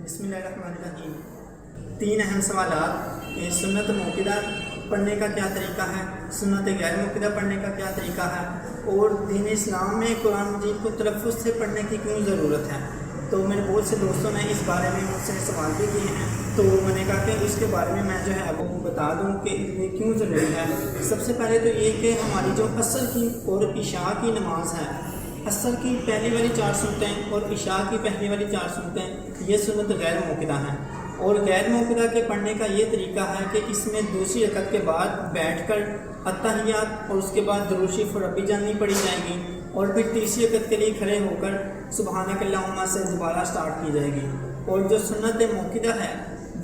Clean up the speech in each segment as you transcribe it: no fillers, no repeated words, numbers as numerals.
بسم اللہ الرحمن الرحیم۔ 3 اہم سوالات: سنت موقدہ پڑھنے کا کیا طریقہ ہے، سنت غیر موقدہ پڑھنے کا کیا طریقہ ہے، اور دین اسلام میں قرآن مجید کو تلفظ سے پڑھنے کی کیوں ضرورت ہے۔ تو میرے بہت سے دوستوں نے اس بارے میں مجھ سے سوال بھی کیے ہیں، تو میں نے کہا کہ اس کے بارے میں جو ہے وہ بتا دوں کہ یہ کیوں ضروری ہے۔ سب سے پہلے تو یہ کہ ہماری جو عصر کی اور عشاء کی نماز ہے، عصر کی پہلی والی 4 سنتیں اور عشاء کی پہلی والی 4 سنتیں، یہ سنت غیر موقدہ ہیں۔ اور غیر موقدہ کے پڑھنے کا یہ طریقہ ہے کہ اس میں دوسری رکعت کے بعد بیٹھ کر اتحیات اور اس کے بعد درود شریف اور ربی جانی پڑھی جائے گی، اور پھر تیسری رکعت کے لیے کھڑے ہو کر سبحانک اللہم سے دوبارہ سٹارٹ کی جائے گی۔ اور جو سنت موقدہ ہے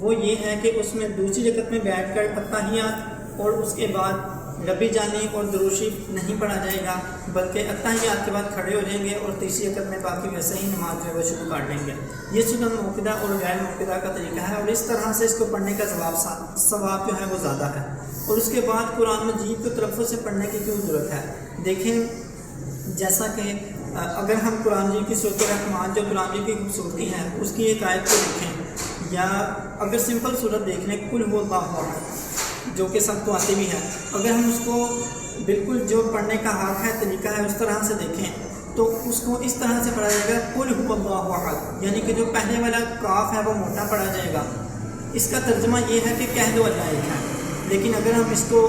وہ یہ ہے کہ اس میں دوسری رکعت میں بیٹھ کر اتحیات اور اس کے بعد ربی جانی اور درود شریف نہیں پڑھا جائے گا، بلکہ اتحیات کے بعد کھڑے ہو جائیں گے اور تیسری رکعت میں باقی ویسے ہی نماز جو ہے وہ شروع کر دیں گے۔ یہ سنت موقدہ اور غیر موقدہ کا طریقہ ہے، اور اس طرح سے اس کو پڑھنے کا ثواب جو ہے وہ زیادہ ہے۔ اور اس کے بعد قرآن مجید کو تلفظ سے پڑھنے کی کیوں ضرورت ہے؟ دیکھیں، جیسا کہ اگر ہم قرآن مجید کی سورۃ الرحمن جو قرآن مجید کی خوبصورتی ہے اس کی ایک آیت کو دیکھیں، یا اگر سمپل صورت دیکھ لیں کل هو اللہ احد، جو کہ سب کو آتی بھی ہے، اگر ہم اس کو بالکل جو پڑھنے کا حق ہے طریقہ ہے اس طرح سے دیکھیں تو اس کو اس طرح سے پڑھا جائے گا قل هو اللہ احد، یعنی کہ جو پہلے والا کاف ہے وہ موٹا پڑھا جائے گا۔ اس کا ترجمہ یہ ہے کہ کہہ دو اللہ ایک ہے۔ لیکن اگر ہم اس کو،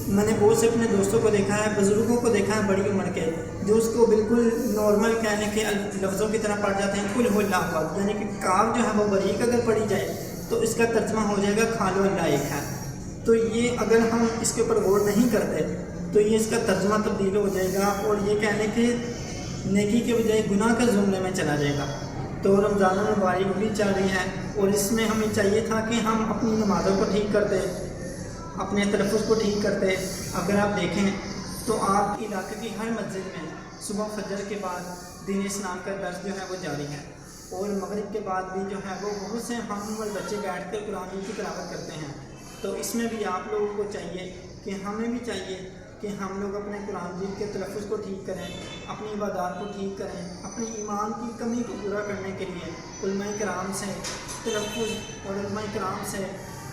میں نے بہت سے اپنے دوستوں کو دیکھا ہے، بزرگوں کو دیکھا ہے بڑی عمر کے، جو اس کو بالکل نارمل کہنے کے لفظوں کی طرح پڑھ جاتے ہیں قل هو اللہ احد، یعنی کہ کاف جو ہے وہ باریک اگر پڑھی جائے تو اس کا ترجمہ ہو جائے گا کھا لو اللہ ایک ہے۔ تو یہ اگر ہم اس کے اوپر غور نہیں کرتے تو یہ اس کا ترجمہ تبدیل ہو جائے گا، اور یہ کہنے کے نیکی کے بجائے گناہ کے زمرے میں چلا جائے گا۔ تو رمضان المبارک بھی چل رہی ہے، اور اس میں ہمیں چاہیے تھا کہ ہم اپنی نمازوں کو ٹھیک کرتے، اپنے تلفظ کو ٹھیک کرتے۔ اگر آپ دیکھیں تو آپ کی علاقے کی ہر مسجد میں صبح فجر کے بعد دین اسلام کا درس جو ہے وہ جاری ہے، اور مغرب کے بعد بھی جو ہے وہ بہت سے ہم اور بچے بیٹھ کر قرآن کی تلاوت کرتے ہیں۔ تو اس میں بھی آپ لوگوں کو چاہیے کہ ہمیں بھی چاہیے کہ ہم لوگ اپنے قرآن مجید کے تلفظ کو ٹھیک کریں، اپنی عبادات کو ٹھیک کریں، اپنی ایمان کی کمی کو پورا کرنے کے لیے علماء کرام سے تلفظ اور علماء کرام سے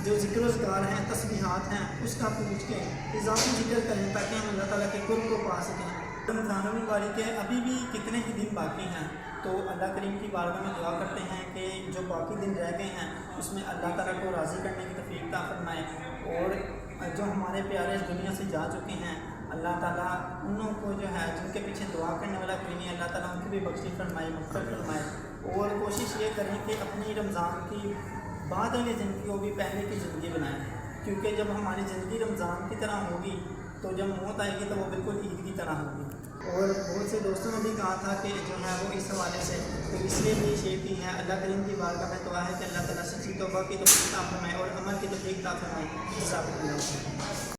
جو ذکر و اذکار ہیں، تسبیحات ہیں، اس کا پوچھ کے اضافی ذکر کریں تاکہ ہم اللہ تعالیٰ کے قرب کو پا سکیں۔ رمضان المبارک کے ابھی بھی کتنے ہی دن باقی ہیں، تو اللہ کریم کی بارگاہ میں دعا کرتے ہیں کہ جو باقی دن رہ گئے ہیں اس میں اللہ تعالیٰ کو راضی کرنے کی توفیق عطا فرمائے، اور جو ہمارے پیارے اس دنیا سے جا چکے ہیں اللہ تعالیٰ انہوں کو جو ہے جن کے پیچھے دعا کرنے والا کوئی نہیں، اللہ تعالیٰ ان کی بھی بخشش فرمائے، مغفرت فرمائے۔ اور کوشش یہ کریں کہ اپنی رمضان کی بعد والی زندگی کو بھی پہلے کی زندگی بنائیں، کیونکہ جب ہماری زندگی رمضان کی طرح ہوگی تو جب موت آئے گی تو وہ بالکل عید کی طرح ہوگی۔ اور بہت سے دوستوں نے بھی کہا تھا کہ جو ہے وہ اس حوالے سے، تو اس لیے بھی شیئر کی ہے۔ اللہ کریم کی بارگاہ میں دعا ہے کہ اللہ تعالیٰ سچی توبہ کی توفیق عطا فرمائے اور عمل کی توفیق عطا فرمائے۔